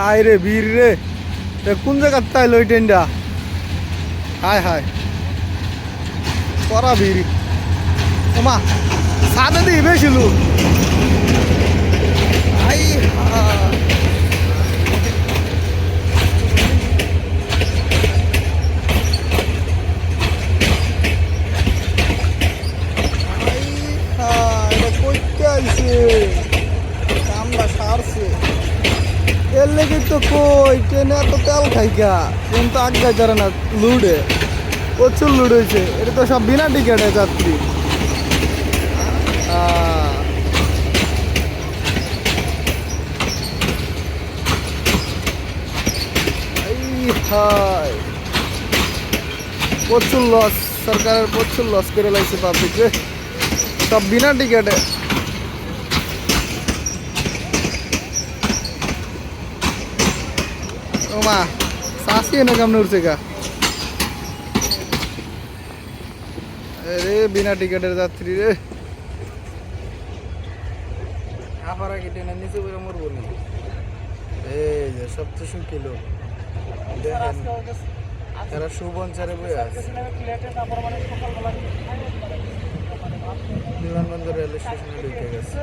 আয় রে বীর রে, কোন জায়গার তাইল ওই ট্রেনটা? হায় হায়, করা বীর। ওমা সাদে দিয়ে বেশি লোক। আই হায়, এটা করতে আইছে, কামটা সারছে। এর লেগে তো কই ট্রেনে এত তেল খাইকা, ট্রেন তো আগে যারা না লুডে, প্রচুর লুড হয়েছে। এটা তো সব বিনা টিকেটে যাত্রী। হায়, প্রচুর লস, সরকারের প্রচুর লস করে লাগছে পাবলিকে, সব বিনা টিকেটে। ওমা সাসি এনে কেমন উঠছে গা রে, বিনা টিকেটের যাত্রী রে। আপারা কি ট্রেনের নিচে করে মরবো নি? এই যে সবচেয়ে সুখী লোক দেখেন, এরা সুবঞ্চারে বই আছে বিমানবন্দর রেল স্টেশনে ঢুকে গেছে।